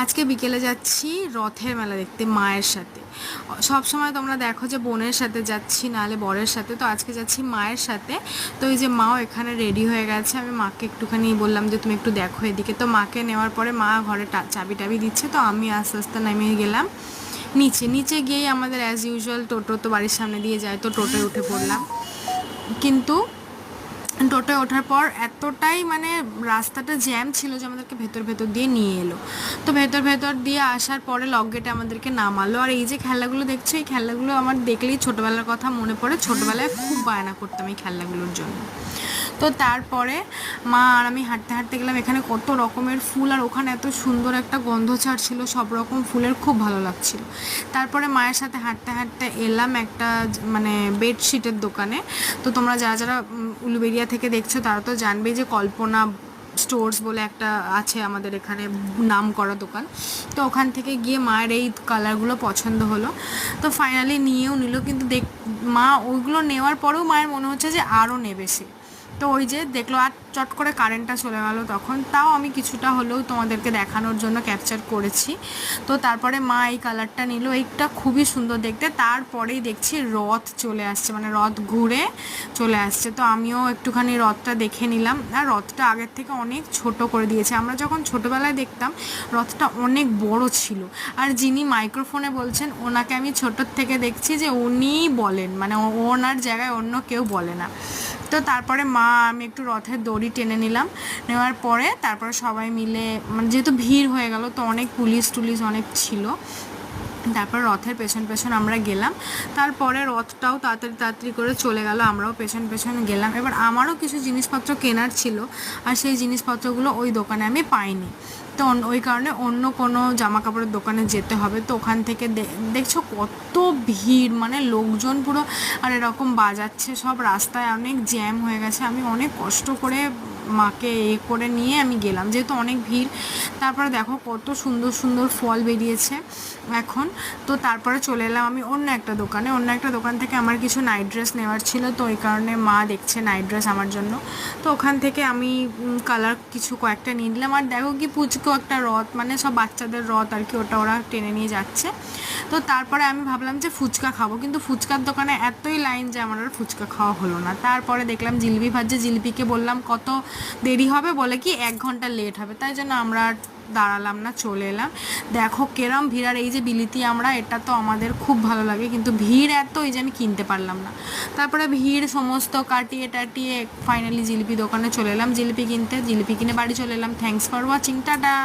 আজকে বিকেলে যাচ্ছি রথের মেলা দেখতে মায়ের সাথে। সব সময় তোমরা দেখো যে বোনের সাথে যাচ্ছি নাহলে বরের সাথে, তো আজকে যাচ্ছি মায়ের সাথে। তো এই যে মাও এখানে রেডি হয়ে গেছে, আমি মাকে একটুখানি বললাম যে তুমি একটু দেখো এদিকে। তো মাকে নেওয়ার পরে মা ঘরে চাবি টাবি দিচ্ছে, তো আমি আস্তে আস্তে নেমে গেলাম নিচে। নিচে গিয়েই আমাদের অ্যাজ ইউজুয়াল টোটো তো বাড়ির সামনে দিয়ে যায়, তো টোটোয় উঠে পড়লাম। কিন্তু টোটোয় ওঠার পর এতটাই মানে রাস্তাটা জ্যাম ছিল যে আমাদেরকে ভেতর ভেতর দিয়ে নিয়ে এলো। তো ভেতর ভেতর দিয়ে আসার পরে লক গেটে আমাদেরকে নামালো। আর এই যে খেলাগুলো দেখছো, এই খেলাগুলো আমার দেখলেই ছোটোবেলার কথা মনে পড়ে। ছোটোবেলায় খুব বায়না করতাম এই খেলাগুলোর জন্য। তো তারপরে মা আর আমি হাঁটতে হাঁটতে গেলাম। এখানে কত রকমের ফুল, আর ওখানে এত সুন্দর একটা গন্ধ ছাড়ছিল সব রকম ফুলের, খুব ভালো লাগছিল। তারপরে মায়ের সাথে হাঁটতে হাঁটতে এলাম একটা মানে বেডশিটের দোকানে। তো তোমরা যারা যারা উলুবেড়িয়া থেকে দেখছো তারা তো জানবেই যে কল্পনা স্টোর্স বলে একটা আছে আমাদের এখানে নাম করা দোকান। তো ওখান থেকে গিয়ে মায়ের এই কালারগুলো পছন্দ হলো, তো ফাইনালি নিয়েও নিল। কিন্তু মা ওইগুলো নেওয়ার পরেও মায়ের মনে হচ্ছে যে আরও নেবে সে। তো ওই যে দেখলো, আর চট করে কারেন্টটা চলে গেল তখন। তাও আমি কিছুটা হলেও তোমাদেরকে দেখানোর জন্য ক্যাপচার করেছি। তো তারপরে মা এই কালারটা নিল, এইটা খুবই সুন্দর দেখতে। তারপরেই দেখছি রথ চলে আসছে, মানে রথ ঘুরে চলে আসছে। তো আমিও একটুখানি রথটা দেখে নিলাম। আর রথটা আগের থেকে অনেক ছোট করে দিয়েছে। আমরা যখন ছোটোবেলায় দেখতাম রথটা অনেক বড় ছিল। আর যিনি মাইক্রোফোনে বলছেন ওনাকে আমি ছোটোর থেকে দেখছি যে উনিই বলেন, মানে ওনার জায়গায় অন্য কেউ বলে না। তো তারপরে মা আমি একটু রথের দড়ি টেনে নিলাম। নেওয়ার পরে তারপরে সবাই মিলে, মানে যেহেতু ভিড় হয়ে গেল তো অনেক পুলিশ টুলিশ অনেক ছিল। তারপর রথের পেছন পেছন আমরা গেলাম। তারপরে রথটাও তাড়াতাড়ি তাড়াতাড়ি করে চলে গেল, আমরাও পেছন পেছন গেলাম। এবার আমারও কিছু জিনিসপত্র কেনার ছিল, আর সেই জিনিসপত্রগুলো ওই দোকানে আমি পাইনি। তো ওই কারণে অন্য কোনো জামা কাপড়ের দোকানে যেতে হবে। তো ওখান থেকে দেখছো কত ভিড়, মানে লোকজন পুরো আর এরকম বাজাচ্ছে সব, রাস্তায় অনেক জ্যাম হয়ে গেছে। আমি অনেক কষ্ট করে মাকে করে নিয়ে আমি গেলাম, যেহেতু অনেক ভিড়। তারপরে দেখো কত সুন্দর সুন্দর ফল বেরিয়েছে এখন। তো তারপরে চলে এলাম আমি অন্য একটা দোকানে। অন্য একটা দোকান থেকে আমার কিছু নাইট ড্রেস নেওয়ার ছিল, তো ওই কারণে মা দেখছে নাইট ড্রেস আমার জন্য। তো ওখান থেকে আমি কালার কিছু কয়েকটা নিয়ে নিলাম। আর দেখো কি পুচকো একটা রথ, মানে সব বাচ্চাদের রথ আর কি, ওটা ওরা টেনে নিয়ে যাচ্ছে। তো তারপরে আমি ভাবলাম যে ফুচকা খাবো, কিন্তু ফুচকার দোকানে এতই লাইন যে আমার আর ফুচকা খাওয়া হলো না। তারপরে দেখলাম জিলিপি ভাজছে, জিলিপিকে বললাম কত দেরি হবে, বলে কি 1 ঘন্টা লেট হবে। তাই জন্য আমরা দাঁড়ালাম না, চলে এলাম। দেখো কেরম ভিড়। আর এই যে বিলিতি আমরা, এটা তো আমাদের খুব ভালো লাগে, কিন্তু ভিড় এত এই যে আমি কিনতে পারলাম না। তারপরে ভিড় সমস্ত কাটিয়ে টাটিয়ে ফাইনালি জিলিপি দোকানে চলে এলাম জিলিপি কিনতে। জিলিপি কিনে বাড়ি চলে এলাম। Thanks for watching, tata.